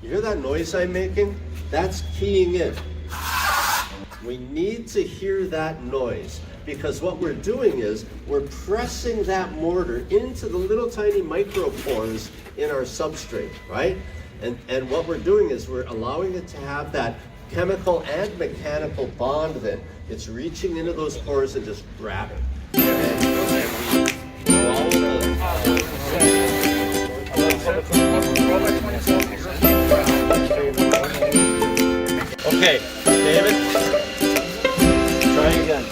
You hear that noise I'm making? That's keying in. We need to hear that noise because what we're doing is we're pressing that mortar into the little tiny micropores in our substrate, right? And what we're doing is we're allowing it to have that chemical and mechanical bond then. It's reaching into those pores and just grabbing. Okay, David, try again.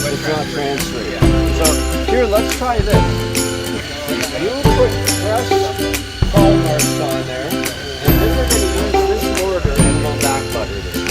It's not transferring. So here, let's try this. You put fresh call marks on there, and then we're going to use this mortar and go back butter this.